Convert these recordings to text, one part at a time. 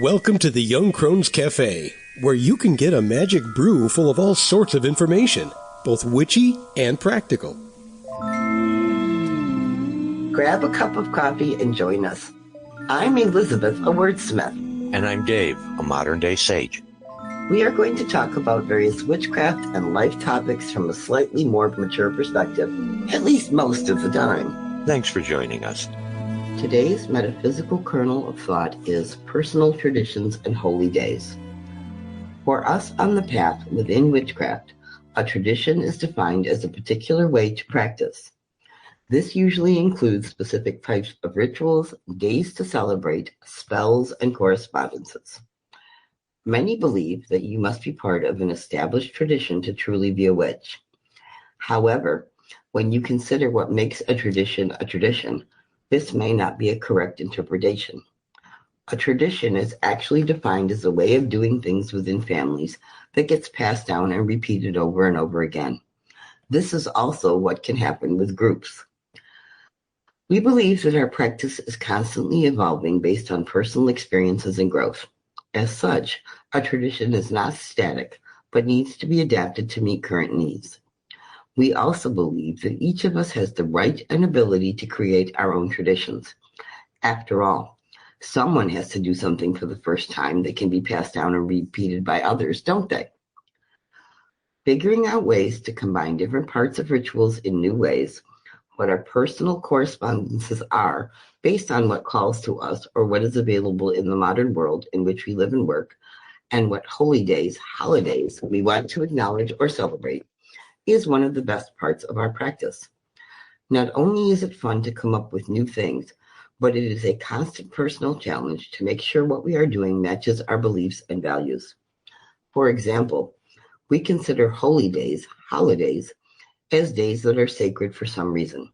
Welcome to the Young Crones Cafe, where you can get a magic brew full of all sorts of information, both witchy and practical. Grab a cup of coffee and join us. I'm Elizabeth, a wordsmith. And I'm Dave, a modern-day sage. We are going to talk about various witchcraft and life topics from a slightly more mature perspective, at least most of the time. Thanks for joining us. Today's metaphysical kernel of thought is personal traditions and holy days. For us on the path within witchcraft, a tradition is defined as a particular way to practice. This usually includes specific types of rituals, days to celebrate, spells, and correspondences. Many believe that you must be part of an established tradition to truly be a witch. However, when you consider what makes a tradition, this may not be a correct interpretation. A tradition is actually defined as a way of doing things within families that gets passed down and repeated over and over again. This is also what can happen with groups. We believe that our practice is constantly evolving based on personal experiences and growth. As such, a tradition is not static, but needs to be adapted to meet current needs. We also believe that each of us has the right and ability to create our own traditions. After all, someone has to do something for the first time that can be passed down and repeated by others, don't they? Figuring out ways to combine different parts of rituals in new ways, what our personal correspondences are based on what calls to us or what is available in the modern world in which we live and work, and what holy days, holidays we want to acknowledge or celebrate, is one of the best parts of our practice. Not only is it fun to come up with new things, but it is a constant personal challenge to make sure what we are doing matches our beliefs and values. For example, we consider holy days, holidays, as days that are sacred for some reason.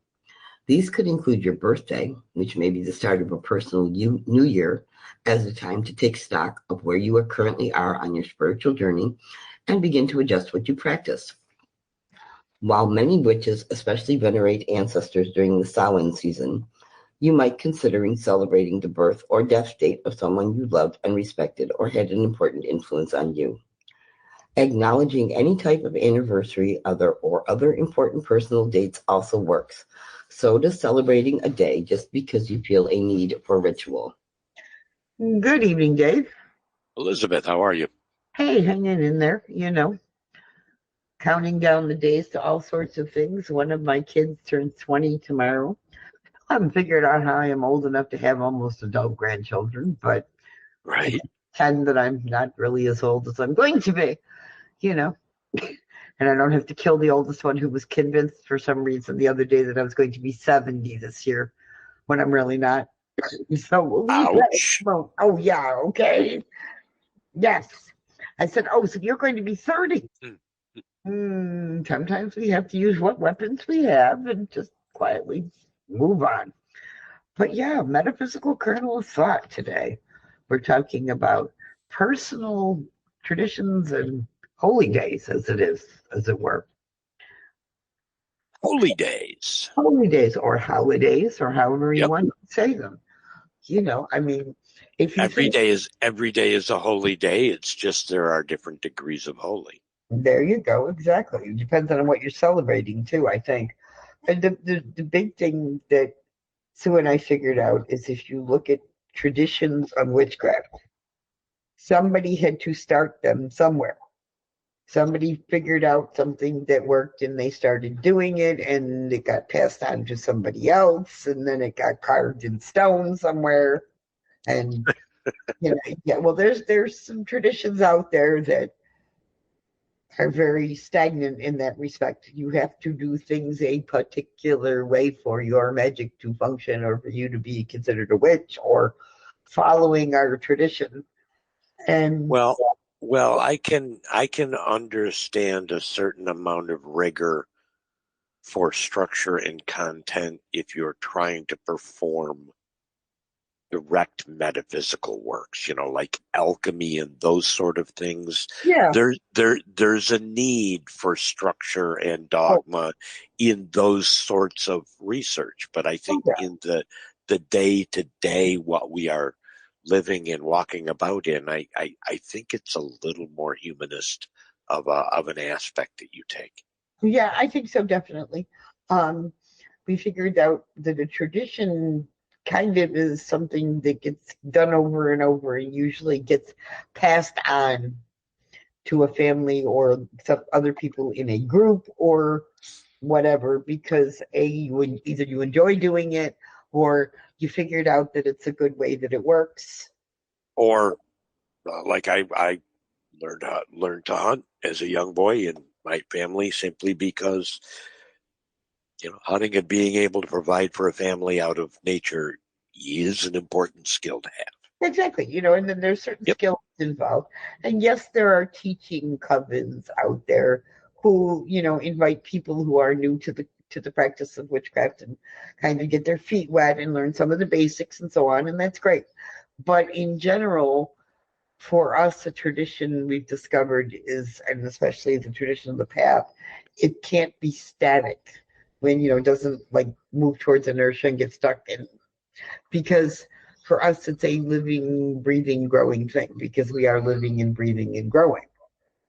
These could include your birthday, which may be the start of a personal new year, as a time to take stock of where you currently are on your spiritual journey and begin to adjust what you practice. While many witches especially venerate ancestors during the Samhain season, you might consider celebrating the birth or death date of someone you loved and respected or had an important influence on you. Acknowledging any type of anniversary or other important personal dates also works. So does celebrating a day just because you feel a need for ritual. Good evening, Dave. Elizabeth, how are you? Hey, hanging in there, counting down the days to all sorts of things. One of my kids turns 20 tomorrow. I haven't figured out how I am old enough to have almost adult grandchildren, but Right. I pretend that I'm not really as old as I'm going to be, and I don't have to kill the oldest one who was convinced for some reason the other day that I was going to be 70 this year when I'm really not. So, ouch. Oh, yeah, okay. Yes. I said, oh, so you're going to be 30. Sometimes we have to use what weapons we have and just quietly move on. But yeah, metaphysical kernel of thought today. We're talking about personal traditions and holy days, as it were. Holy days. Holy days or holidays or however you Yep. want to say them. If you Every day is a holy day. It's just there are different degrees of holy. There you go. Exactly. It depends on what you're celebrating too, I think. And the big thing that Sue and I figured out is if you look at traditions of witchcraft, somebody had to start them somewhere. Somebody figured out something that worked and they started doing it and it got passed on to somebody else and then it got carved in stone somewhere. And well, there's some traditions out there that are very stagnant in that respect. You have to do things a particular way for your magic to function or for you to be considered a witch or following our tradition. And Well, I can understand a certain amount of rigor for structure and content if you're trying to perform direct metaphysical works, like alchemy and those sort of things. yeah, There's a need for structure and dogma in those sorts of research. But I think in the day to day, what we are living and walking about in, I think it's a little more humanist of an aspect that you take. Yeah, I think so, definitely. Um, we figured out that a tradition kind of is something that gets done over and over and usually gets passed on to a family or some other people in a group or whatever, because either you enjoy doing it or you figured out that it's a good way that it works. Or like I learned to hunt as a young boy in my family simply because hunting and being able to provide for a family out of nature is an important skill to have. Exactly, and then there's certain Yep. skills involved. And yes, there are teaching covens out there who, invite people who are new to the practice of witchcraft and kind of get their feet wet and learn some of the basics and so on, and that's great. But in general, for us, a tradition we've discovered is, and especially the tradition of the path, it can't be static when, it doesn't like move towards inertia and get stuck in. Because for us, it's a living, breathing, growing thing because we are living and breathing and growing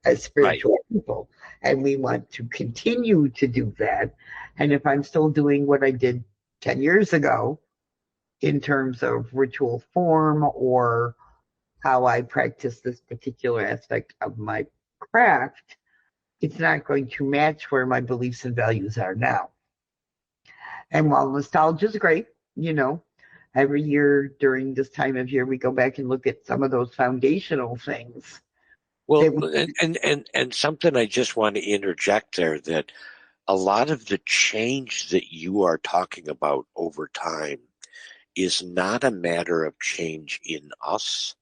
as spiritual people. And we want to continue to do that. And if I'm still doing what I did 10 years ago in terms of ritual form or how I practice this particular aspect of my craft, it's not going to match where my beliefs and values are now. And while nostalgia is great, every year during this time of year, we go back and look at some of those foundational things. Well, and something I just want to interject there, that a lot of the change that you are talking about over time is not a matter of change in us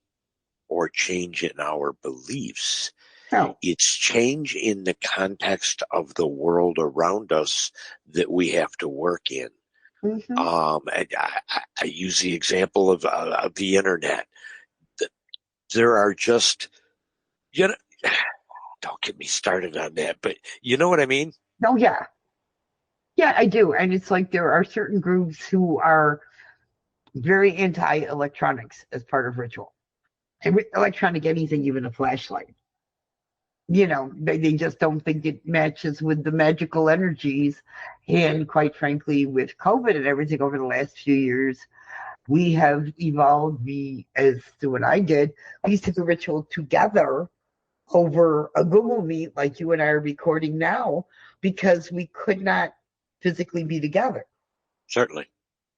or change in our beliefs. No. It's change in the context of the world around us that we have to work in. Mm-hmm. And I use the example of the internet. There are just, don't get me started on that, but you know what I mean? Oh, yeah. Yeah, I do. And it's like there are certain groups who are very anti-electronics as part of ritual. And electronic anything, even a flashlight. They just don't think it matches with the magical energies. And quite frankly, with COVID and everything over the last few years, we have evolved. As Sue and I did, we used to do ritual together over a Google Meet like you and I are recording now because we could not physically be together. Certainly.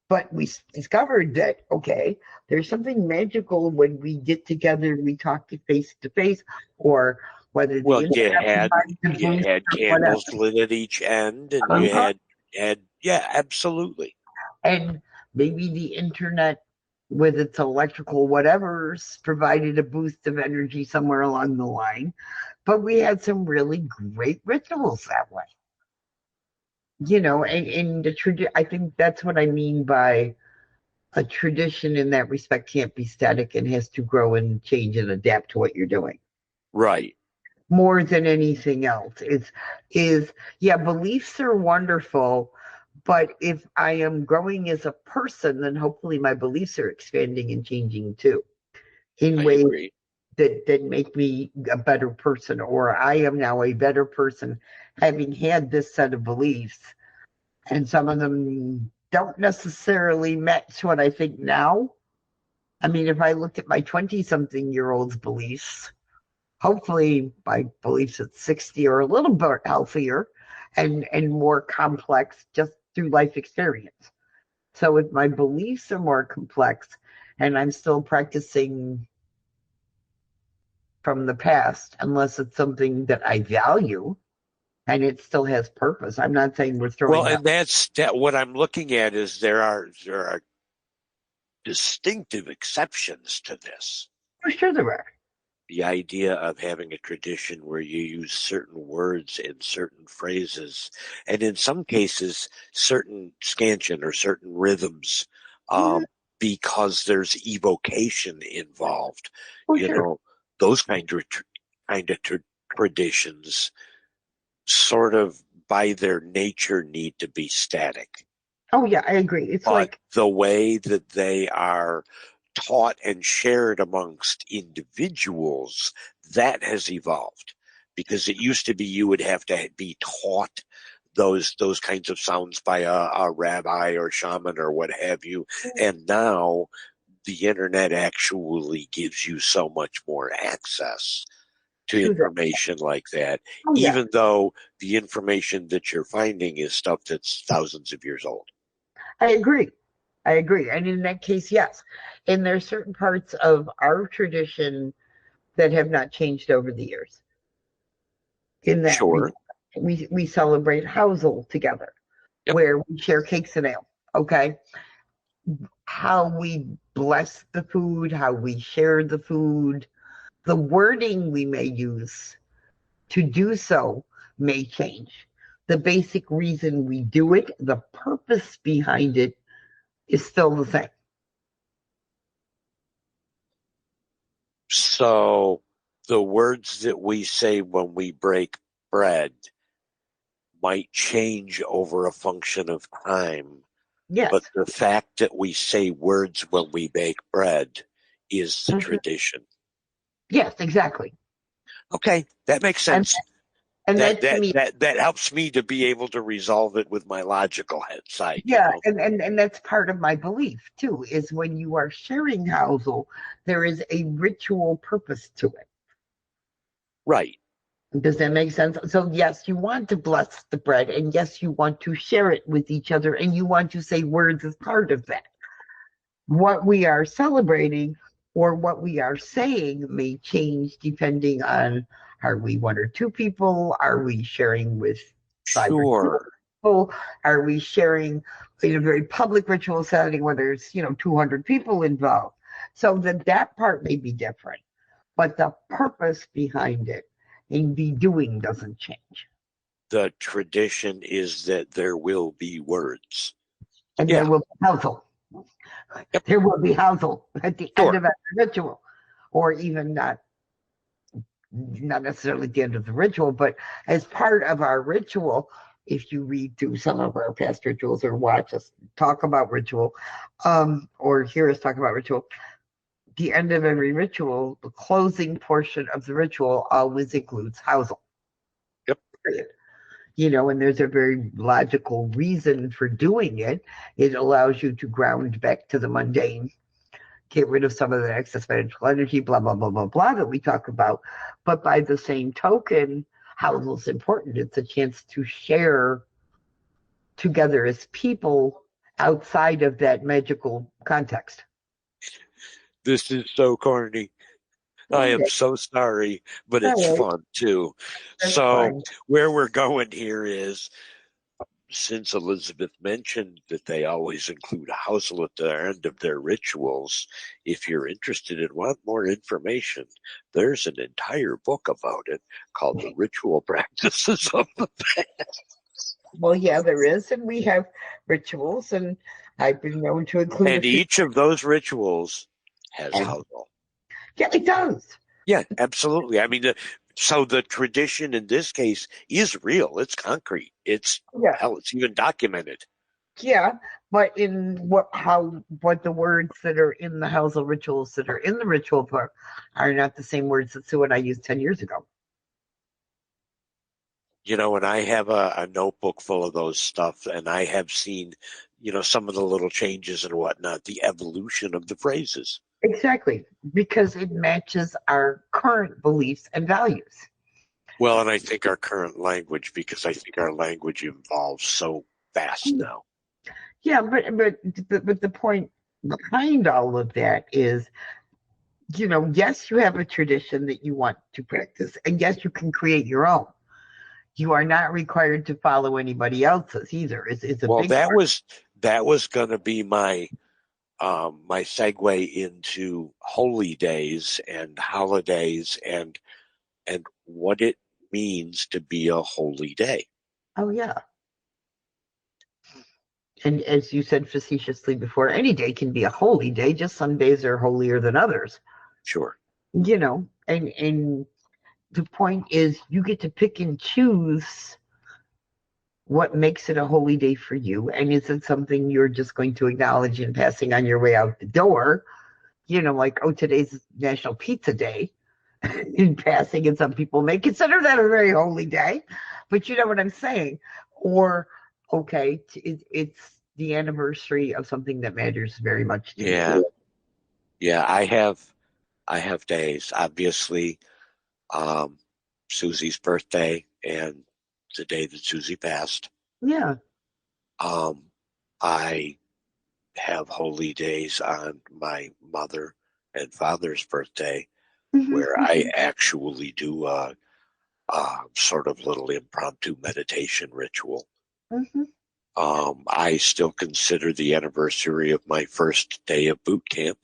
But we discovered that, okay, there's something magical when we get together and we talk face to face, or whether you had candles lit at each end, and you had absolutely. And maybe the internet with its electrical whatever's provided a boost of energy somewhere along the line. But we had some really great rituals that way. And I think that's what I mean by a tradition in that respect can't be static and has to grow and change and adapt to what you're doing. Right. More than anything else. Beliefs are wonderful, but if I am growing as a person, then hopefully my beliefs are expanding and changing too. In ways that make me a better person, or I am now a better person having had this set of beliefs. And some of them don't necessarily match what I think now. I mean, if I looked at my 20-something-year-old's beliefs, hopefully my beliefs at 60 are a little bit healthier and more complex just through life experience. So if my beliefs are more complex and I'm still practicing from the past, unless it's something that I value and it still has purpose. I'm not saying we're throwing and that's what I'm looking at is there are distinctive exceptions to this. For sure there are. The idea of having a tradition where you use certain words and certain phrases, and in some cases, certain scansion or certain rhythms, because there's evocation involved. Those kind of traditions sort of by their nature need to be static. Oh yeah, I agree. It's but like the way that they are taught and shared amongst individuals, that has evolved. Because it used to be you would have to be taught those kinds of sounds by a rabbi or shaman or what have you. And now the internet actually gives you so much more access to information like that, even though the information that you're finding is stuff that's thousands of years old. I agree. And in that case, yes. And there are certain parts of our tradition that have not changed over the years. In that Sure. we celebrate Housel together, where we share cakes and ale. Okay. How we bless the food, how we share the food, the wording we may use to do so may change. The basic reason we do it, the purpose behind it, is still the same. So the words that we say when we break bread might change over a function of time. Yes. But the fact that we say words when we bake bread is the tradition. Yes, exactly. Okay, that makes sense. And that helps me to be able to resolve it with my logical head side. Yeah, and that's part of my belief too, is when you are sharing Housel, there is a ritual purpose to it. Right. Does that make sense? So yes, you want to bless the bread, and yes, you want to share it with each other, and you want to say words as part of that. What we are celebrating or what we are saying may change depending on, are we one or two people? Are we sharing with five or 2 people? Are we sharing in a very public ritual setting where there's 200 people involved? So that part may be different, but the purpose behind it in the doing doesn't change. The tradition is that there will be words. And there will be Housel. Yep. There will be Housel at the end of that ritual, or even not necessarily at the end of the ritual, but as part of our ritual. If you read through some of our past rituals or watch us talk about ritual, or hear us talk about ritual, the end of every ritual, the closing portion of the ritual always includes Housel. Yep. Period. And there's a very logical reason for doing it. It allows you to ground back to the mundane, get rid of some of the excess mental energy, blah, blah, blah, blah, blah, that we talk about. But by the same token, Housel's important. It's a chance to share together as people outside of that magical context. This is so corny. I am so sorry, but it's fun too. So where we're going here is, since Elizabeth mentioned that they always include a Housel at the end of their rituals, if you're interested and want more information, there's an entire book about it called The Ritual Practices of the Past. Well, yeah, there is, and we have rituals, and I've been known to include. And each of those rituals has Housel. Yeah, it does. Yeah, absolutely. I mean, so the tradition in this case is real. It's concrete. It's hell, it's even documented. Yeah, but in what the words that are in the Housel rituals that are in the ritual book are not the same words that Sue and I used 10 years ago. And I have a notebook full of those stuff, and I have seen, some of the little changes and whatnot, the evolution of the phrases. Exactly, because it matches our current beliefs and values. Well, and I think our current language, because I think our language evolves so fast now. Yeah, but the point behind all of that is, yes, you have a tradition that you want to practice, and yes, you can create your own. You are not required to follow anybody else's either. That was going to be my my segue into holy days and holidays and what it means to be a holy day. Oh, yeah. And as you said facetiously before, any day can be a holy day. Just some days are holier than others. Sure. And the point is you get to pick and choose what makes it a holy day for you. And is it something you're just going to acknowledge and passing on your way out the door? like, oh, today's National Pizza Day in passing, and some people may consider that a very holy day, but you know what I'm saying. Or, okay, it's the anniversary of something that matters very much to Yeah. me. Yeah, I have days. Obviously, Susie's birthday and the day that Susie passed. Yeah. Um, I have holy days on my mother and father's birthday where I actually do a sort of little impromptu meditation ritual. Mhm. I still consider the anniversary of my first day of boot camp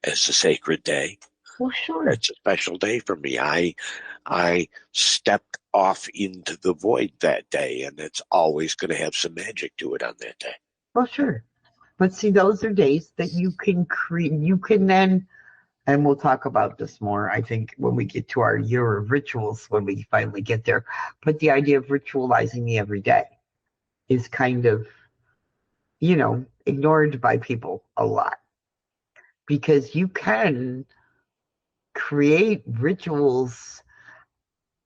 as a sacred day. Well, sure. It's a special day for me. I stepped off into the void that day, and it's always going to have some magic to it on that day. Well, sure. But see, those are days that you can create. You can then, and we'll talk about this more, I think, when we get to our year of rituals, when we finally get there. But the idea of ritualizing the everyday is kind of, ignored by people a lot, because you can create rituals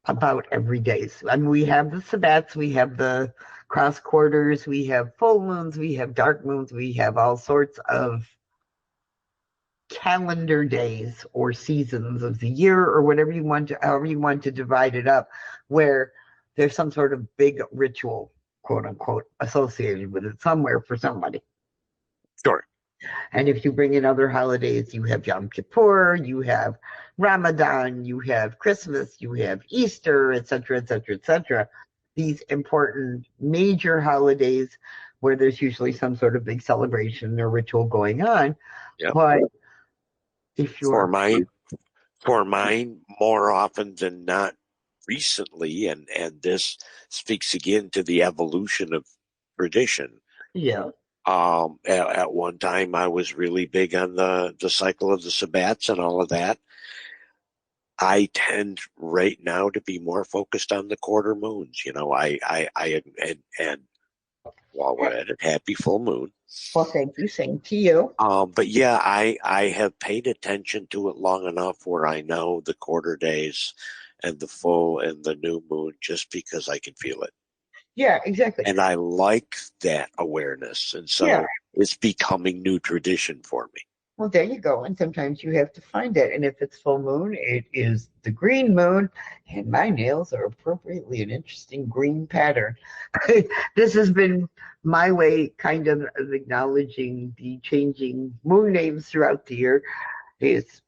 about every day. I mean, we have the Sabbats, we have the cross quarters, we have full moons, we have dark moons, we have all sorts of calendar days or seasons of the year, or whatever you want to, however you want to divide it up, where there's some sort of big ritual, quote unquote, associated with it somewhere for somebody. Sure. And if you bring in other holidays, you have Yom Kippur, you have Ramadan, you have Christmas, you have Easter, et cetera, et cetera, et cetera. These important major holidays where there's usually some sort of big celebration or ritual going on. Yep. But if you're for mine, more often than not, recently, and this speaks again to the evolution of tradition. yeah, At one time, I was really big on the cycle of the Sabbats and all of that. I tend right now to be more focused on the quarter moons. And while we're at it, happy full moon. well, thank you. Same to you. But yeah, I have paid attention to it long enough where I know the quarter days and the full and the new moon just because I can feel it. Yeah, exactly. And I like that awareness. And so it's becoming new tradition for me. Well, there you go. And sometimes you have to find it. And if it's full moon, it is the green moon. And my nails are appropriately an interesting green pattern. This has been my way kind of acknowledging the changing moon names throughout the year. Is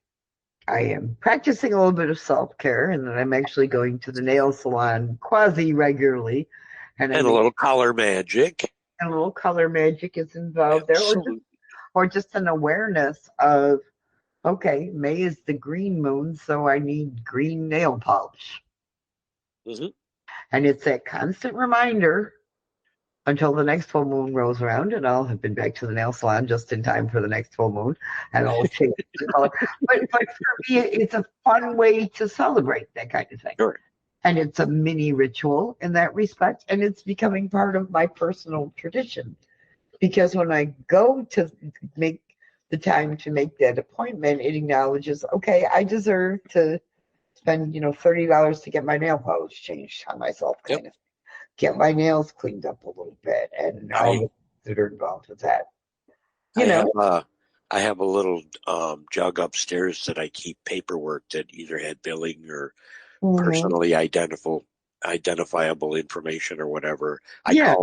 I am practicing a little bit of self-care, and then I'm actually going to the nail salon quasi regularly. And a little color magic. And a little color magic is involved there. Or just an awareness of, okay, May is the green moon, so I need green nail polish. Mm-hmm. And it's that constant reminder until the next full moon rolls around, and I'll have been back to the nail salon just in time for the next full moon, and I'll change the color. But for me, it's a fun way to celebrate that kind of thing. Sure. And it's a mini ritual in that respect, and it's becoming part of my personal tradition. Because when I go to make the time to make that appointment, it acknowledges, okay, I deserve to spend, $30 to get my nail polish changed on myself, kind of get my nails cleaned up a little bit, and all that are involved with that. I have a little jug upstairs that I keep paperwork that either had billing or personally identifiable information or whatever. I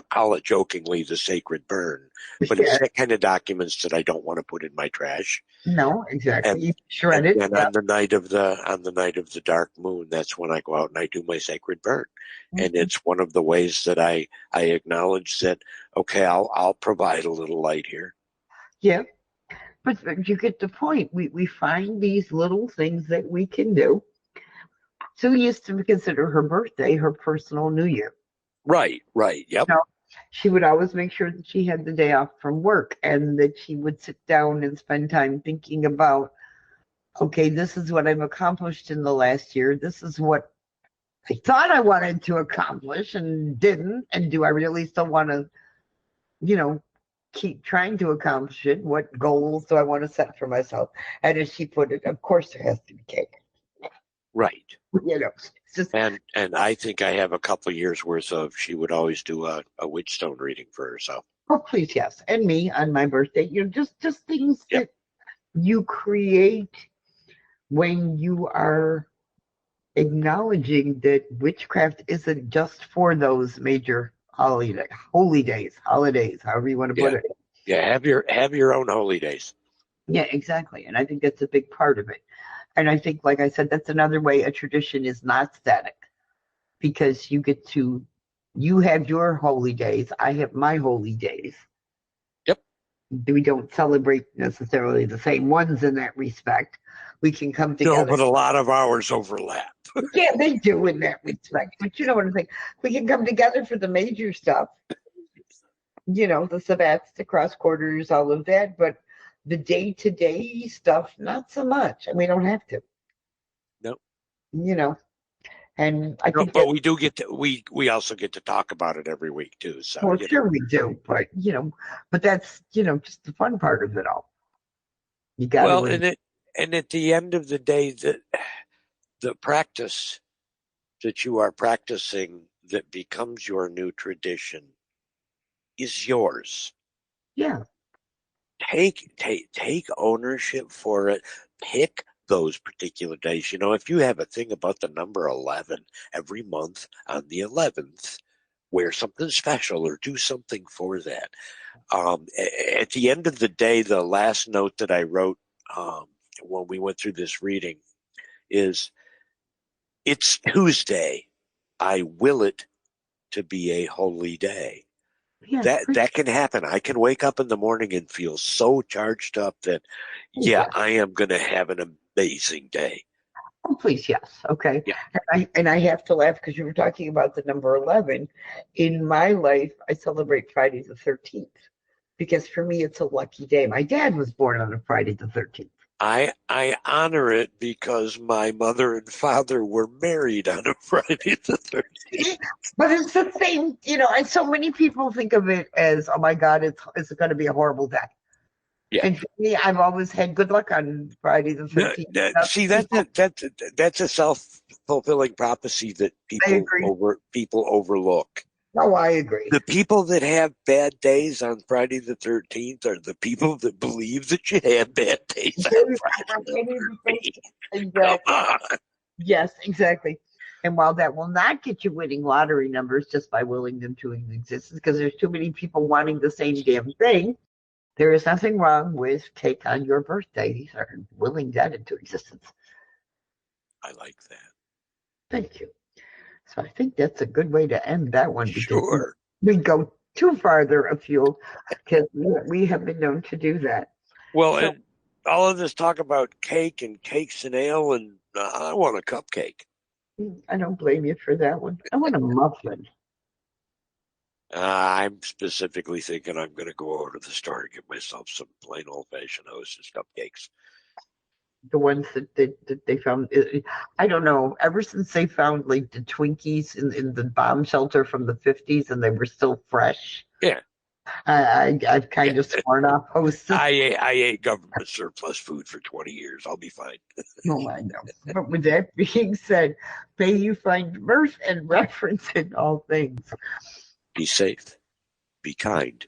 call it jokingly the sacred burn, but it's that kind of documents that I don't want to put in my trash. No, exactly. You shred it. And on the night of the dark moon, that's when I go out and I do my sacred burn. Mm-hmm. And it's one of the ways that I acknowledge that, okay, I'll provide a little light here. Yeah. But you get the point. We find these little things that we can do. Sue used to consider her birthday her personal New Year. Right, yep. She would always make sure that she had the day off from work and that she would sit down and spend time thinking about, okay, this is what I've accomplished in the last year. This is what I thought I wanted to accomplish and didn't. And do I really still want to, keep trying to accomplish it? What goals do I want to set for myself? And as she put it, of course there has to be cake. Right. It's just, And I think I have a couple years worth of, she would always do a Witchstone reading for herself. oh, please, yes. And me on my birthday, just things Yep. that you create when you are acknowledging that witchcraft isn't just for those major holy days, holidays, however you want to put it. Yeah, have your own holy days. Yeah, exactly. And I think that's a big part of it. And I think, like I said, that's another way a tradition is not static, because you have your holy days, I have my holy days. Yep. We don't celebrate necessarily the same ones in that respect. We can come together. No, but a lot of ours overlap. Yeah, they do in that respect. But you know what I'm saying? We can come together for the major stuff. The sabbats, the cross quarters, all of that. But the day-to-day stuff, not so much. And we don't have to. No. And I think but we do get to, we also get to talk about it every week too. So well, sure we do, but but that's just the fun part of it all. You got well, and at the end of the day, the practice that you are practicing that becomes your new tradition is yours. Yeah. Take ownership for it. Pick those particular days. If you have a thing about the number 11 every month on the 11th, wear something special or do something for that. At the end of the day, the last note that I wrote when we went through this reading is, it's Tuesday. I will it to be a holy day. Yeah, That can happen. I can wake up in the morning and feel so charged up that, I am going to have an amazing day. oh, please, yes. Okay. Yeah. And I have to laugh because you were talking about the number 11. In my life, I celebrate Friday the 13th because for me, it's a lucky day. My dad was born on a Friday the 13th. I honor it because my mother and father were married on a Friday the 13th. But it's the same, and so many people think of it as, oh my God, it's going to be a horrible day. Yeah. And for me, I've always had good luck on Friday the 13th. See, that's a self-fulfilling prophecy that people overlook. No, I agree. The people that have bad days on Friday the 13th are the people that believe that you have bad days on Friday the 13th. Exactly. Come on. Yes, exactly. And while that will not get you winning lottery numbers just by willing them to exist, because there's too many people wanting the same damn thing, there is nothing wrong with cake on your birthday or willing that into existence. I like that. Thank you. So I think that's a good way to end that one. Sure. We go too farther afield because we have been known to do that. Well, and all of this talk about cake and cakes and ale, and I want a cupcake. I don't blame you for that one. I want a muffin. I'm specifically thinking I'm going to go over to the store and get myself some plain old-fashioned Hostess cupcakes. The ones that they found, I don't know, ever since they found like the Twinkies in the bomb shelter from the 50s and they were still fresh. Yeah. I've kind of sworn off Hostess. I ate government surplus food for 20 years. I'll be fine. Oh, I know. But with that being said, may you find mirth and reference in all things. Be safe, be kind,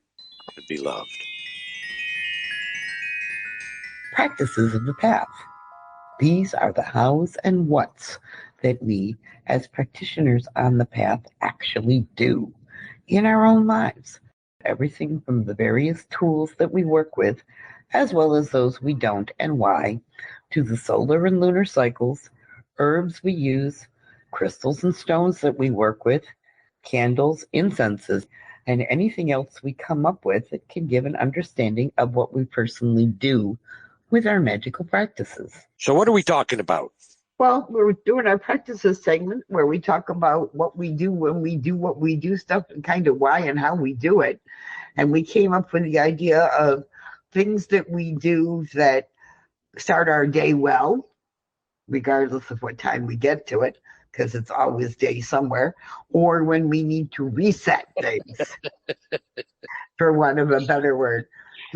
and be loved. Practices of the path. These are the hows and whats that we, as practitioners on the path, actually do in our own lives. Everything from the various tools that we work with, as well as those we don't and why, to the solar and lunar cycles, herbs we use, crystals and stones that we work with, candles, incenses, and anything else we come up with that can give an understanding of what we personally do with our magical practices. So what are we talking about? Well, we're doing our practices segment where we talk about what we do when we do what we do stuff and kind of why and how we do it. And we came up with the idea of things that we do that start our day well, regardless of what time we get to it, because it's always day somewhere, or when we need to reset things. for want of a better word.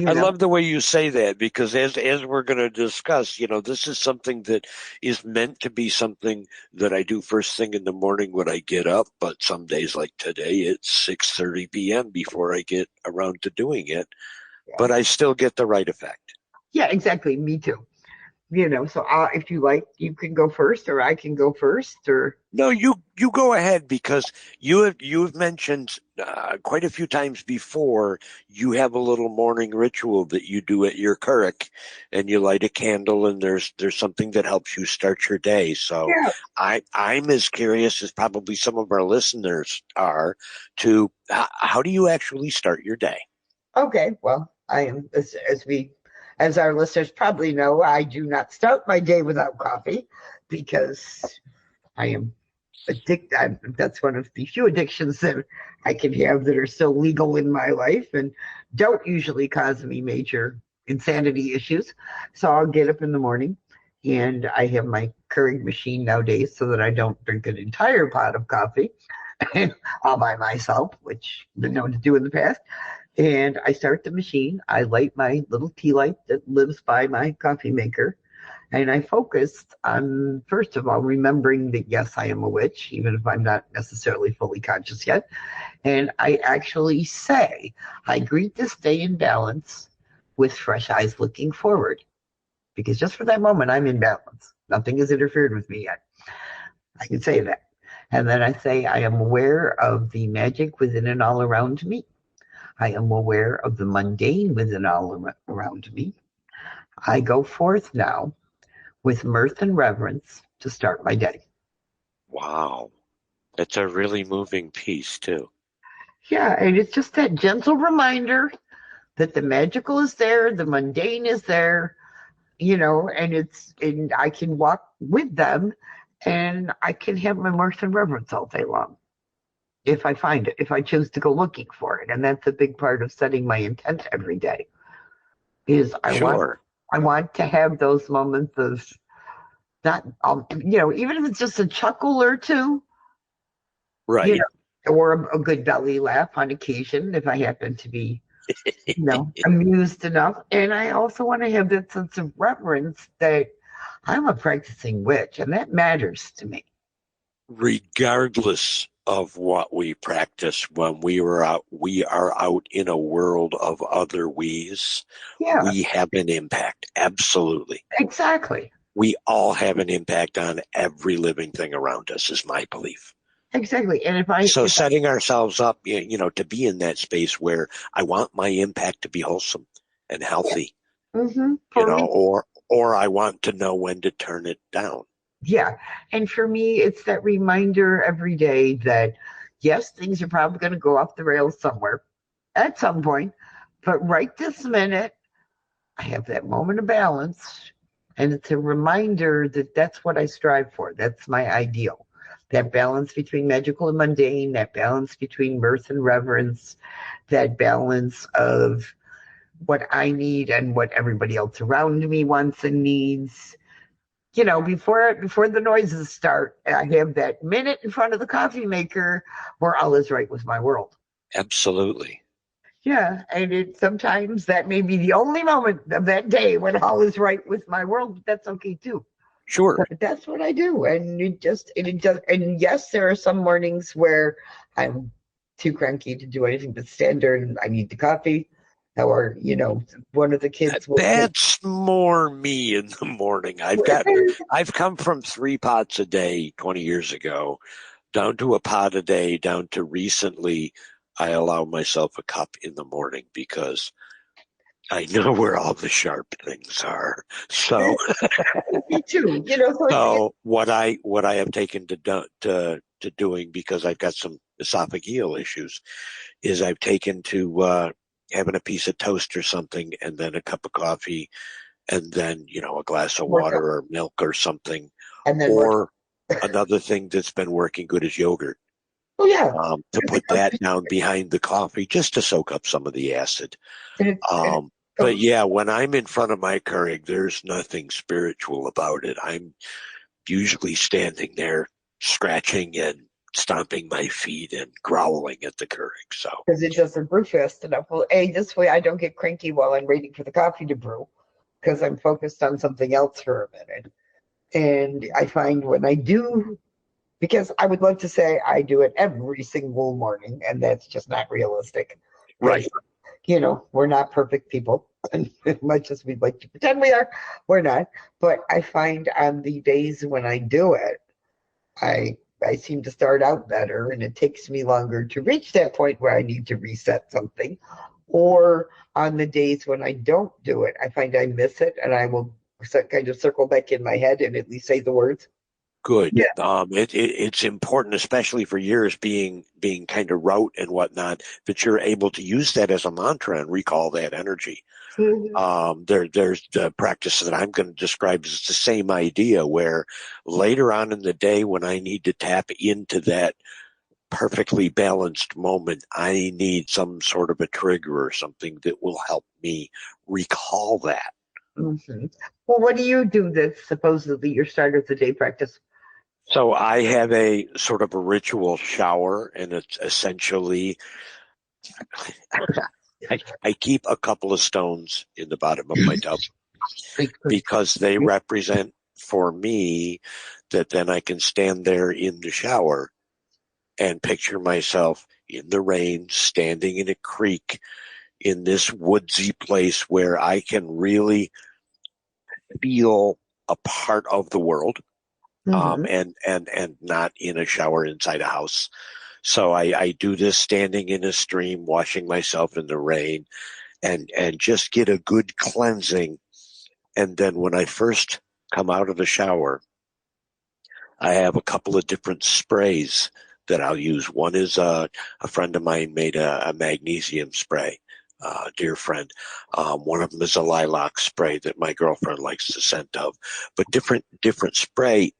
I love the way you say that, because as we're going to discuss, this is something that is meant to be something that I do first thing in the morning when I get up. But some days like today, it's 6:30 p.m. before I get around to doing it. Yeah. But I still get the right effect. Yeah, exactly. Me too. So if you like, you can go first, or I can go first, or no, you go ahead, because you have mentioned quite a few times before you have a little morning ritual that you do at your Keurig, and you light a candle, and there's something that helps you start your day. So yeah. I'm as curious as probably some of our listeners are to how do you actually start your day? Okay, well, I am as our listeners probably know, I do not start my day without coffee, because I am addicted. That's one of the few addictions that I can have that are still legal in my life and don't usually cause me major insanity issues. So I'll get up in the morning, and I have my Keurig machine nowadays so that I don't drink an entire pot of coffee all by myself, which I've been known to do in the past. And I start the machine. I light my little tea light that lives by my coffee maker. And I focused on, first of all, remembering that, yes, I am a witch, even if I'm not necessarily fully conscious yet. And I actually say, I greet this day in balance with fresh eyes looking forward. Because just for that moment, I'm in balance. Nothing has interfered with me yet. I can say that. And then I say, I am aware of the magic within and all around me. I am aware of the mundane within all around me. I go forth now with mirth and reverence to start my day. Wow. That's a really moving piece, too. Yeah, and it's just that gentle reminder that the magical is there, the mundane is there, and I can walk with them, and I can have my mirth and reverence all day long. If I find it, if I choose to go looking for it. And that's a big part of setting my intent every day, is I want to have those moments of not, even if it's just a chuckle or two, right, or a good belly laugh on occasion, if I happen to be, amused enough. And I also want to have that sense of reverence that I'm a practicing witch, and that matters to me. Regardless of what we practice, when we are out in a world of other we's. Yeah. We have an impact. Absolutely. Exactly. We all have an impact on every living thing around us, is my belief. Exactly. And setting ourselves up, to be in that space where I want my impact to be wholesome and healthy, mm-hmm. or I want to know when to turn it down. Yeah. And for me, it's that reminder every day that, yes, things are probably going to go off the rails somewhere at some point, but right this minute, I have that moment of balance. And it's a reminder that that's what I strive for. That's my ideal. That balance between magical and mundane, that balance between mirth and reverence, that balance of what I need and what everybody else around me wants and needs. Before the noises start, I have that minute in front of the coffee maker where all is right with my world. Absolutely. Yeah, and sometimes that may be the only moment of that day when all is right with my world, but that's okay too. Sure. But that's what I do. And and yes, there are some mornings where I'm too cranky to do anything but standard and I need the coffee. Or, one of the kids that's more me in the morning. I've come from 3 pots a day 20 years ago, down to a pot a day, down to recently I allow myself a cup in the morning because I know where all the sharp things are. So me too. So what I have taken to doing, because I've got some esophageal issues, is I've taken to having a piece of toast or something, and then a cup of coffee, and then a glass of water or milk or something. And then another thing that's been working good is yogurt. Oh yeah. To put that down behind the coffee just to soak up some of the acid. But yeah, when I'm in front of my Keurig, there's nothing spiritual about it. I'm usually standing there scratching and stomping my feet and growling at the Keurig. So because it doesn't brew fast enough. Well, this way I don't get cranky while I'm waiting for the coffee to brew because I'm focused on something else for a minute. And I find when I do, because I would love to say I do it every single morning, and that's just not realistic. right. We're not perfect people. And as much as we'd like to pretend we are, we're not. But I find on the days when I do it, I seem to start out better, and it takes me longer to reach that point where I need to reset something. Or on the days when I don't do it, I find I miss it, and I will kind of circle back in my head and at least say the words. Good. Yeah. It's important, especially for years being kind of rote and whatnot, that you're able to use that as a mantra and recall that energy. Mm-hmm. There's the practice that I'm going to describe as the same idea, where later on in the day when I need to tap into that perfectly balanced moment, I need some sort of a trigger or something that will help me recall that. Mm-hmm. Well, what do you do that's supposedly your start of the day practice? So I have a sort of a ritual shower, and it's essentially I keep a couple of stones in the bottom of my tub because they represent for me that then I can stand there in the shower and picture myself in the rain, standing in a creek in this woodsy place where I can really feel a part of the world, Mm-hmm. and not in a shower inside a house. So I do this standing in a stream, washing myself in the rain, and just get a good cleansing. And then when I first come out of the shower, I have a couple of different sprays that I'll use. One is a friend of mine made a magnesium spray, dear friend. One of them is a lilac spray that my girlfriend likes the scent of. But different spray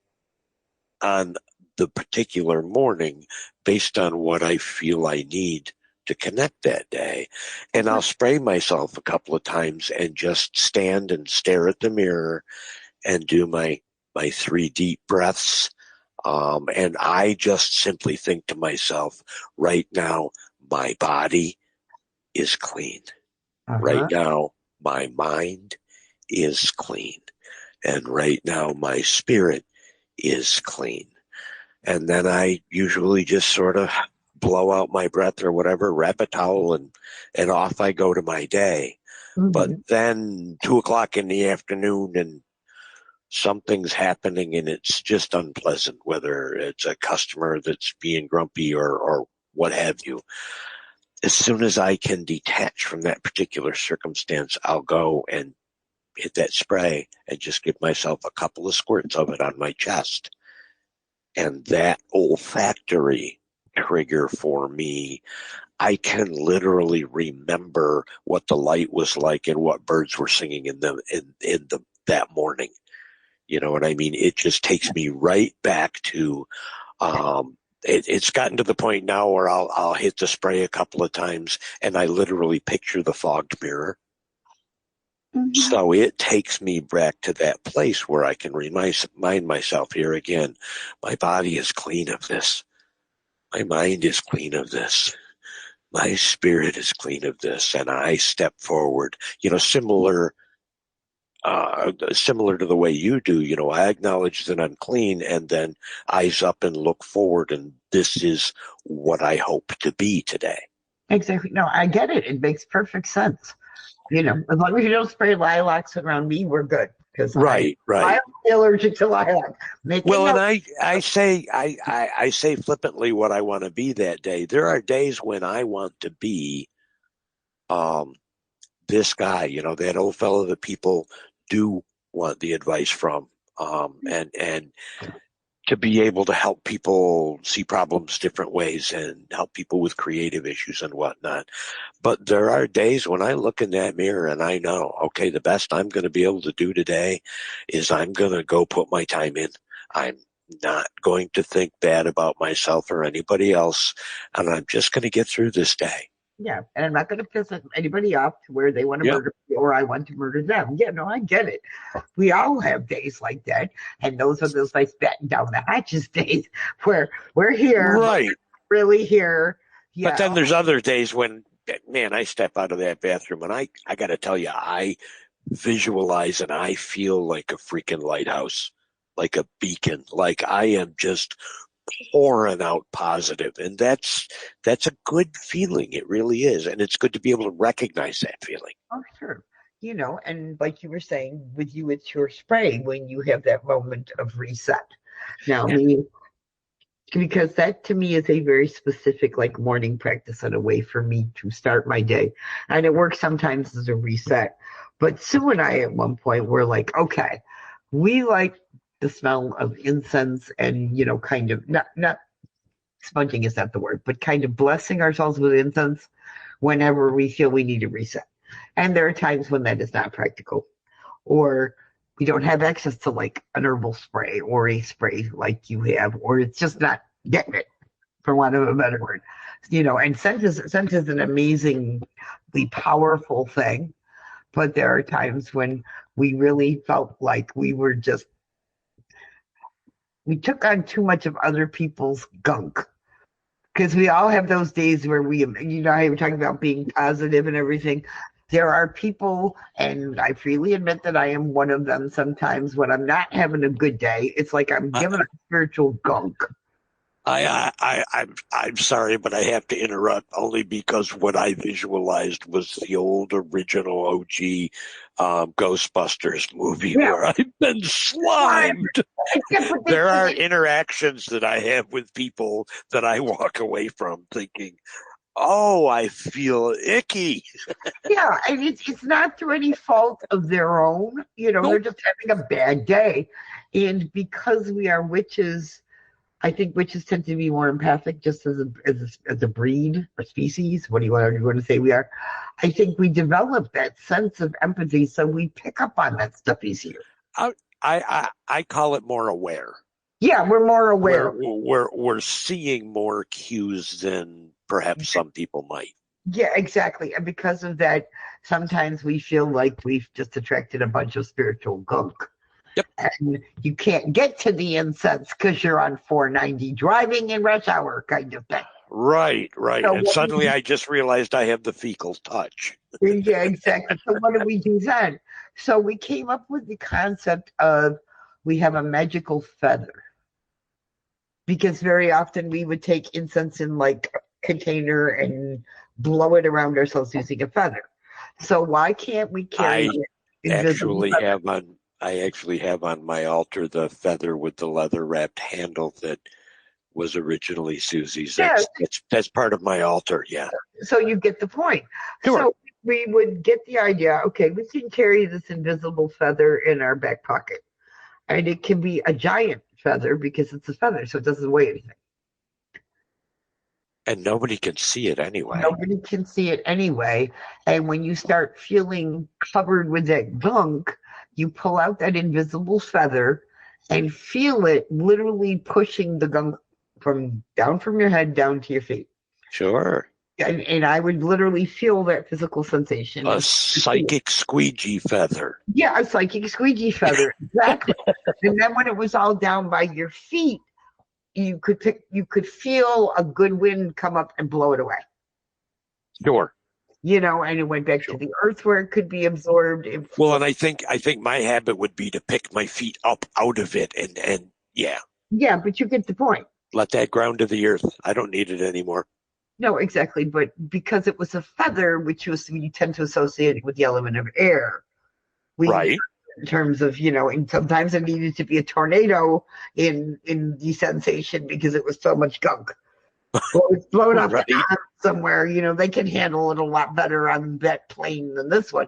on the particular morning based on what I feel I need to connect that day. And I'll spray myself a couple of times and just stand and stare at the mirror and do my 3 deep breaths. And I just simply think to myself, right now, my body is clean. Right Uh-huh. now, my mind is clean. And right now, my spirit is clean. And then I usually just sort of blow out my breath or whatever, wrap a towel, and off I go to my day. But Mm-hmm. then 2 o'clock in the afternoon and something's happening and it's just unpleasant, whether it's a customer that's being grumpy or what have you. As soon as I can detach from that particular circumstance, I'll go and hit that spray and just give myself a couple of squirts of it on my chest. And that olfactory trigger for me, I can literally remember what the light was like and what birds were singing in that morning. You know what I mean? It just takes me right back to, it's gotten to the point now where I'll hit the spray a couple of times and I literally picture the fogged mirror. Mm-hmm. So it takes me back to that place where I can remind myself here again, my body is clean of this. My mind is clean of this. My spirit is clean of this. And I step forward, similar to the way you do. I acknowledge that I'm clean and then eyes up and look forward. And this is what I hope to be today. Exactly. No, I get it. It makes perfect sense. As long as you don't spray lilacs around me, we're good. Because Right. I'm allergic to lilac. And I say flippantly what I want to be that day. There are days when I want to be this guy, that old fellow that people do want the advice from, and to be able to help people see problems different ways and help people with creative issues and whatnot. But there are days when I look in that mirror and I know, okay, the best I'm going to be able to do today is I'm going to go put my time in. I'm not going to think bad about myself or anybody else, and I'm just going to get through this day. Yeah, and I'm not going to piss anybody off to where they want to Yeah. murder me or I want to murder them. Yeah, no, I get it. We all have days like that, and those are those like batten down the hatches days where we're here, but Right. really here. Yeah, But then there's other days when, man, I step out of that bathroom and I got to tell you, I visualize and I feel like a freaking lighthouse, like a beacon, like I am just pouring out positive, and that's a good feeling. It really is, and it's good to be able to recognize that feeling. oh, sure. And like you were saying, with you, it's your spray when you have that moment of reset. Now, me, because that to me is a very specific, like morning practice and a way for me to start my day. And it works sometimes as a reset. But Sue and I, at one point, were like, okay, we like the smell of incense and, kind of not sponging is not the word, but kind of blessing ourselves with incense whenever we feel we need a reset. And there are times when that is not practical, or we don't have access to like an herbal spray or a spray like you have, or it's just not getting it, for want of a better word. And scent is an amazingly powerful thing, but there are times when we really felt like we took on too much of other people's gunk. Because we all have those days where how you were talking about being positive and everything. There are people, and I freely admit that I am one of them sometimes, when I'm not having a good day, it's like I'm giving a spiritual gunk. I'm sorry, but I have to interrupt only because what I visualized was the old original OG Ghostbusters movie where I've been slimed. There are interactions that I have with people that I walk away from thinking, oh, I feel icky. Yeah, and it's not through any fault of their own. They're just having a bad day. And because we are witches, I think witches tend to be more empathic, just as a breed or species. What do you want to say we are? I think we develop that sense of empathy, so we pick up on that stuff easier. I call it more aware. Yeah, we're more aware. We're seeing more cues than perhaps some people might. Yeah, exactly. And because of that, sometimes we feel like we've just attracted a bunch of spiritual gunk. Yep. And you can't get to the incense because you're on 490 driving in rush hour kind of thing. Right. So and suddenly I just realized I have the fecal touch. Yeah, exactly. So what do we do then? So we came up with the concept of we have a magical feather. Because very often we would take incense in like a container and blow it around ourselves using a feather. So why can't we carry it? I actually have on my altar the feather with the leather wrapped handle that was originally Susie's. That's part of my altar. Yeah. So you get the point. Sure. So we would get the idea. Okay, we can carry this invisible feather in our back pocket, and it can be a giant feather because it's a feather, so it doesn't weigh anything. And nobody can see it anyway. Nobody can see it anyway. And when you start feeling covered with that gunk, you pull out that invisible feather and feel it literally pushing the gunk from your head down to your feet. Sure. And I would literally feel that physical sensation. A psychic squeegee feather. Yeah, a psychic squeegee feather. Exactly. And then when it was all down by your feet, you could feel a good wind come up and blow it away. Sure. And it went back to the earth where it could be absorbed. And I think my habit would be to pick my feet up out of it and yeah. Yeah, but you get the point. Let that ground to the earth. I don't need it anymore. No, exactly. But because it was a feather, which you tend to associate with the element of air. Right. In terms of, and sometimes it needed to be a tornado in the sensation because it was so much gunk. Well, it's blown up somewhere, they can handle it a lot better on that plane than this one,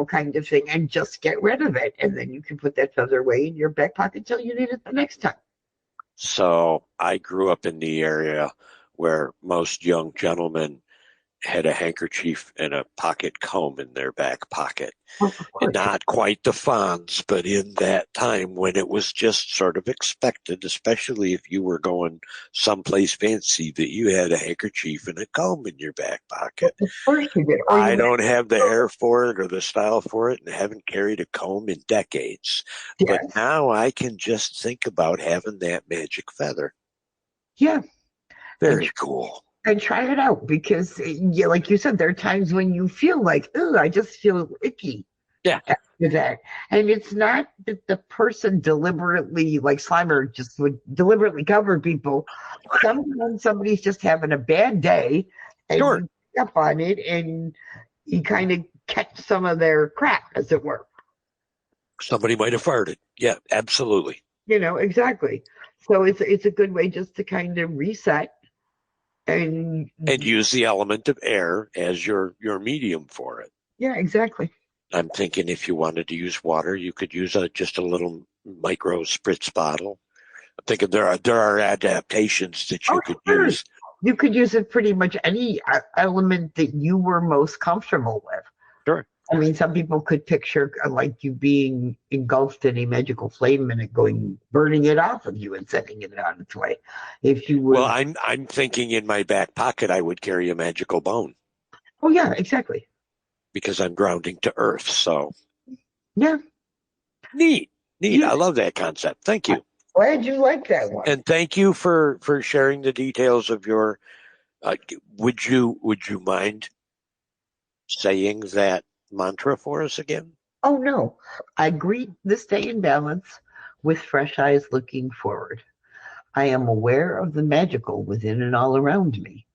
kind of thing, and just get rid of it. And then you can put that feather away in your back pocket till you need it the next time. So I grew up in the area where most young gentlemen had a handkerchief and a pocket comb in their back pocket. Of course. Not quite the Fonz, but in that time when it was just sort of expected, especially if you were going someplace fancy, that you had a handkerchief and a comb in your back pocket. Of course you did. Or I you don't have the hair for it or the style for it and haven't carried a comb in decades. Yes. But now I can just think about having that magic feather. Yeah. Very cool. And try it out because, yeah, like you said, there are times when you feel like, oh, I just feel icky. Yeah. After that. And it's not that the person deliberately, like Slimer just would deliberately cover people. Sometimes somebody's just having a bad day and Sure. you pick up on it and you kind of catch some of their crap, as it were. Somebody might have farted. Yeah, absolutely. You know, exactly. So it's a good way just to kind of reset and use the element of air as your medium for it. yeah, exactly. I'm thinking if you wanted to use water, you could use just a little micro spritz bottle. I'm thinking there are adaptations that you could sure. use. You could use it pretty much any element that you were most comfortable with. Sure. I mean, some people could picture like you being engulfed in a magical flame and it burning it off of you and setting it on its way. If you would, Well, I'm thinking in my back pocket I would carry a magical bone oh yeah, exactly. because I'm grounding to earth. So Yeah, neat. Yeah. I love that concept. Thank you, glad you like that one. and thank you for sharing the details of your. Would you mind saying that mantra for us again? Oh no, I greet this day in balance with fresh eyes looking forward. I am aware of the magical within and all around me.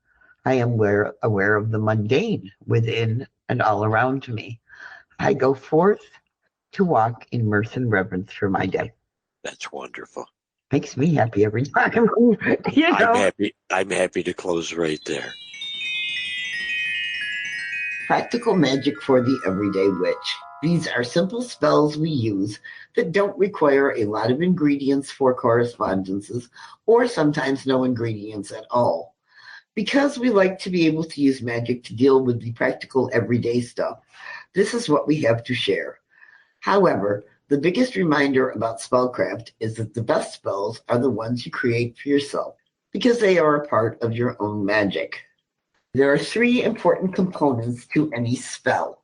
I am aware of the mundane within and all around me. I go forth to walk in mirth and reverence for my day. That's wonderful. Makes me happy every time. You know, I'm happy to close right there. Practical magic for the everyday witch. These are simple spells we use that don't require a lot of ingredients for correspondences, or sometimes no ingredients at all. Because we like to be able to use magic to deal with the practical everyday stuff, this is what we have to share. However, the biggest reminder about spellcraft is that the best spells are the ones you create for yourself, because they are a part of your own magic. There are 3 important components to any spell.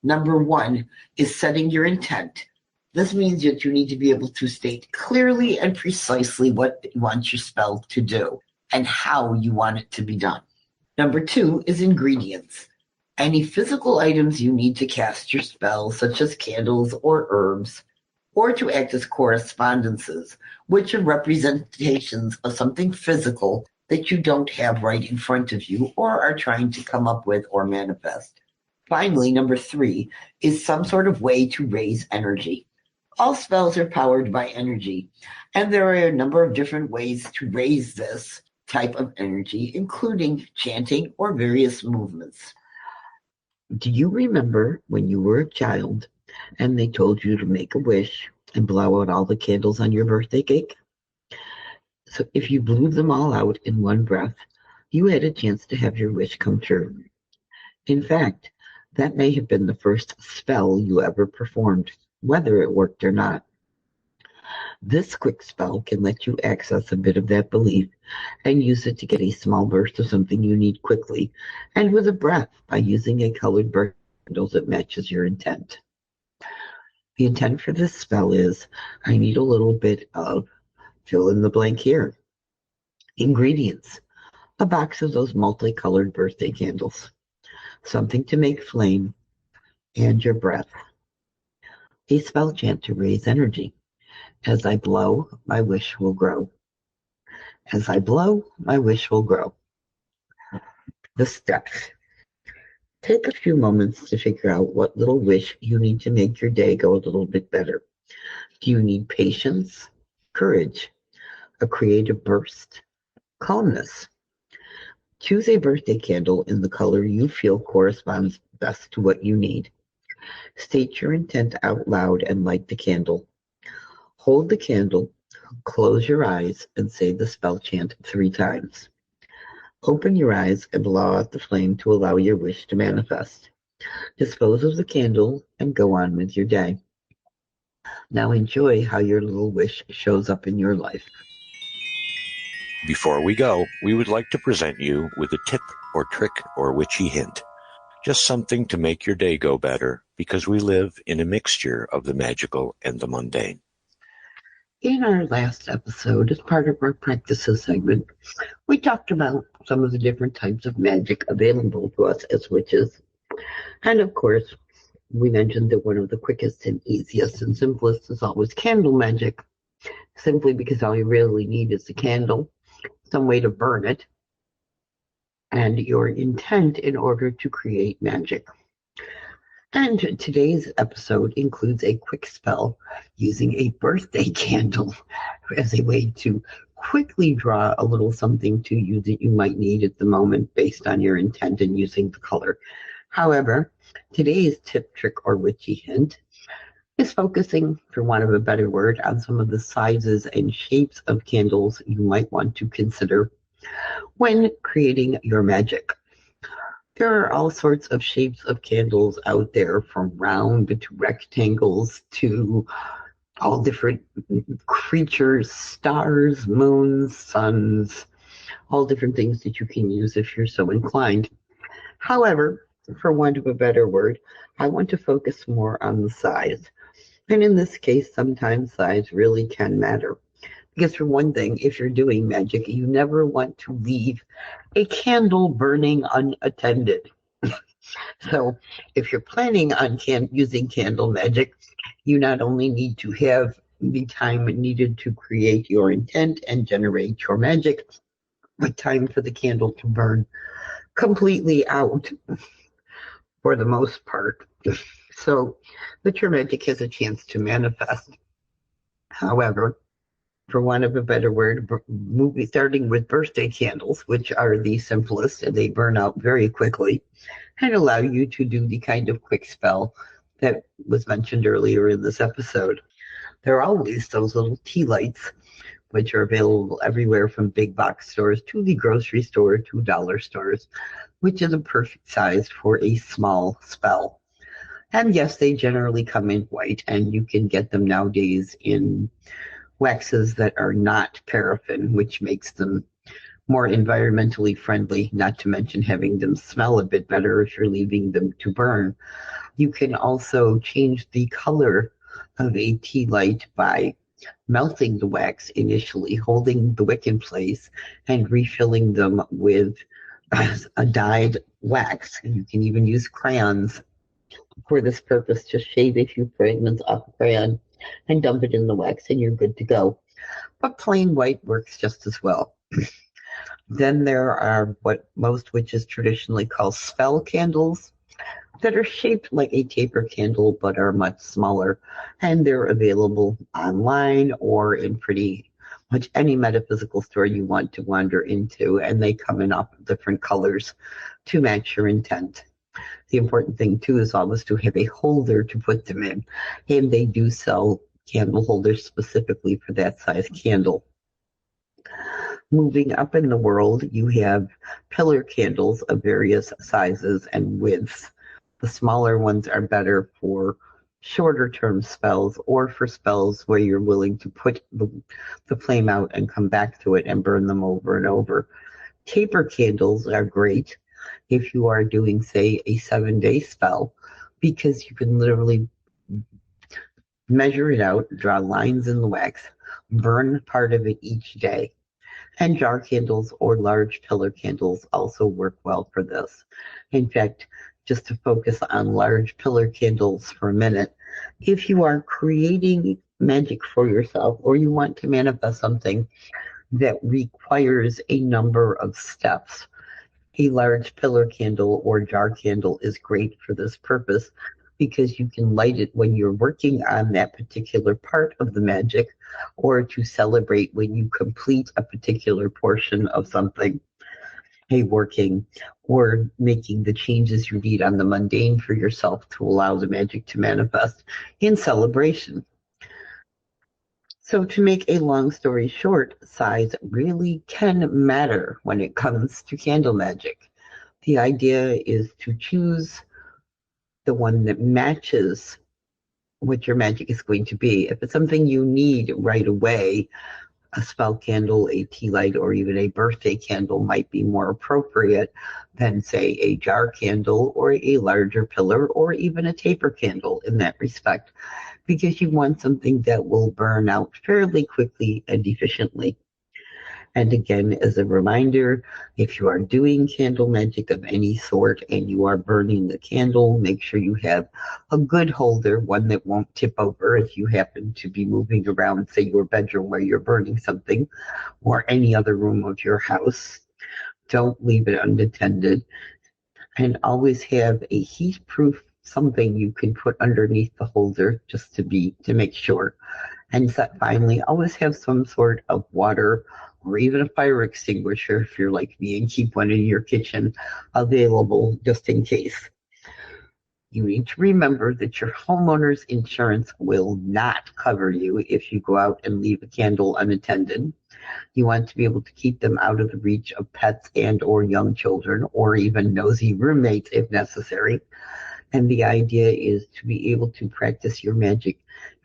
Number 1 is setting your intent. This means that you need to be able to state clearly and precisely what you want your spell to do and how you want it to be done. Number 2 is ingredients. Any physical items you need to cast your spell, such as candles or herbs, or to act as correspondences, which are representations of something physical that you don't have right in front of you or are trying to come up with or manifest. Finally, number 3 is some sort of way to raise energy. All spells are powered by energy, and there are a number of different ways to raise this type of energy, including chanting or various movements. Do you remember when you were a child and they told you to make a wish and blow out all the candles on your birthday cake? So if you blew them all out in one breath, you had a chance to have your wish come true. In fact, that may have been the first spell you ever performed, whether it worked or not. This quick spell can let you access a bit of that belief and use it to get a small burst of something you need quickly and with a breath by using a colored burst candle that matches your intent. The intent for this spell is, I need a little bit of fill in the blank here. Ingredients: a box of those multicolored birthday candles, something to make flame, and your breath. A spell chant to raise energy. As I blow, my wish will grow. As I blow, my wish will grow. The steps. Take a few moments to figure out what little wish you need to make your day go a little bit better. Do you need patience, courage, a creative burst, calmness? Choose a birthday candle in the color you feel corresponds best to what you need. State your intent out loud and light the candle. Hold the candle, close your eyes, and say the spell chant 3 times. Open your eyes and blow out the flame to allow your wish to manifest. Dispose of the candle and go on with your day. Now enjoy how your little wish shows up in your life. Before we go, we would like to present you with a tip or trick or witchy hint. Just something to make your day go better, because we live in a mixture of the magical and the mundane. In our last episode, as part of our practices segment, we talked about some of the different types of magic available to us as witches. And of course, we mentioned that one of the quickest and easiest and simplest is always candle magic, simply because all you really need is a candle, some way to burn it, and your intent in order to create magic. And today's episode includes a quick spell using a birthday candle as a way to quickly draw a little something to you that you might need at the moment based on your intent in using the color. However, today's tip, trick, or witchy hint is focusing, for want of a better word, on some of the sizes and shapes of candles you might want to consider when creating your magic. There are all sorts of shapes of candles out there, from round to rectangles to all different creatures, stars, moons, suns, all different things that you can use if you're so inclined. However, for want of a better word, I want to focus more on the size. And in this case, sometimes size really can matter. Because for one thing, if you're doing magic, you never want to leave a candle burning unattended. So if you're planning on using candle magic, you not only need to have the time needed to create your intent and generate your magic, but time for the candle to burn completely out for the most part, so that your magic has a chance to manifest. However, for want of a better word, starting with birthday candles, which are the simplest and they burn out very quickly and allow you to do the kind of quick spell that was mentioned earlier in this episode. There are always those little tea lights, which are available everywhere from big box stores to the grocery store to dollar stores, which is a perfect size for a small spell. And yes, they generally come in white, and you can get them nowadays in waxes that are not paraffin, which makes them more environmentally friendly, not to mention having them smell a bit better if you're leaving them to burn. You can also change the color of a tea light by melting the wax initially, holding the wick in place, and refilling them with a dyed wax. You can even use crayons for this purpose. Just shave a few fragments off a crayon and dump it in the wax, and you're good to go. But plain white works just as well. Then there are what most witches traditionally call spell candles that are shaped like a taper candle but are much smaller, and they're available online or in pretty much any metaphysical store you want to wander into, and they come in all different colors to match your intent. The important thing too is always to have a holder to put them in, and they do sell candle holders specifically for that size candle. Moving up in the world, you have pillar candles of various sizes and widths. The smaller ones are better for shorter term spells or for spells where you're willing to put the flame out and come back to it and burn them over and over. Taper candles are great if you are doing, say, a 7-day spell, because you can literally measure it out, draw lines in the wax, burn part of it each day. And jar candles or large pillar candles also work well for this. In fact, just to focus on large pillar candles for a minute, if you are creating magic for yourself or you want to manifest something that requires a number of steps, a large pillar candle or jar candle is great for this purpose, because you can light it when you're working on that particular part of the magic, or to celebrate when you complete a particular portion of something, working or making the changes you need on the mundane for yourself to allow the magic to manifest in celebration. So to make a long story short, size really can matter when it comes to candle magic. The idea is to choose the one that matches what your magic is going to be. If it's something you need right away, a spell candle, a tea light, or even a birthday candle might be more appropriate than, say, a jar candle or a larger pillar or even a taper candle in that respect, because you want something that will burn out fairly quickly and efficiently. And again, as a reminder, if you are doing candle magic of any sort and you are burning the candle, make sure you have a good holder, one that won't tip over if you happen to be moving around, say, your bedroom where you're burning something, or any other room of your house. Don't leave it unattended. And always have a heat-proof something you can put underneath the holder just to make sure. And finally, always have some sort of water or even a fire extinguisher if you're like me and keep one in your kitchen available just in case. You need to remember that your homeowner's insurance will not cover you if you go out and leave a candle unattended. You want to be able to keep them out of the reach of pets and or young children or even nosy roommates if necessary. And the idea is to be able to practice your magic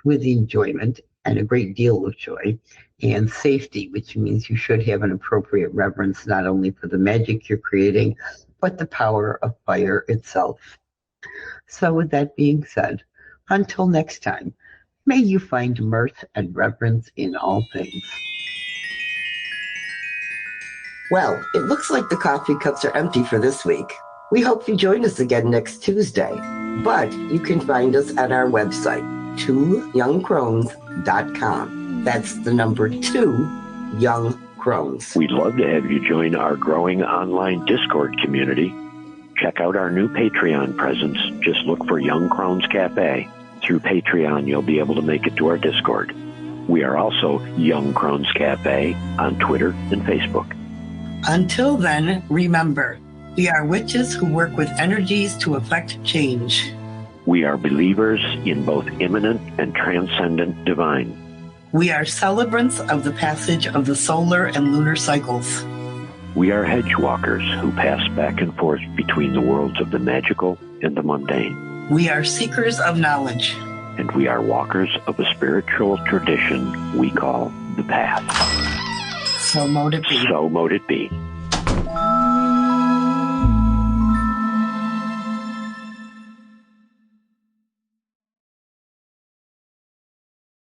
with enjoyment and a great deal of joy and safety, which means you should have an appropriate reverence not only for the magic you're creating, but the power of fire itself. So with that being said, until next time, may you find mirth and reverence in all things. Well, it looks like the coffee cups are empty for this week. We hope you join us again next Tuesday, but you can find us at our website, 2youngcrones.com. That's the number 2, Young Crones. We'd love to have you join our growing online Discord community. Check out our new Patreon presence. Just look for Young Crones Cafe. Through Patreon, you'll be able to make it to our Discord. We are also Young Crones Cafe on Twitter and Facebook. Until then, remember, we are witches who work with energies to effect change. We are believers in both immanent and transcendent divine. We are celebrants of the passage of the solar and lunar cycles. We are hedge walkers who pass back and forth between the worlds of the magical and the mundane. We are seekers of knowledge. And we are walkers of a spiritual tradition we call the Path. So mote it be. So mote it be.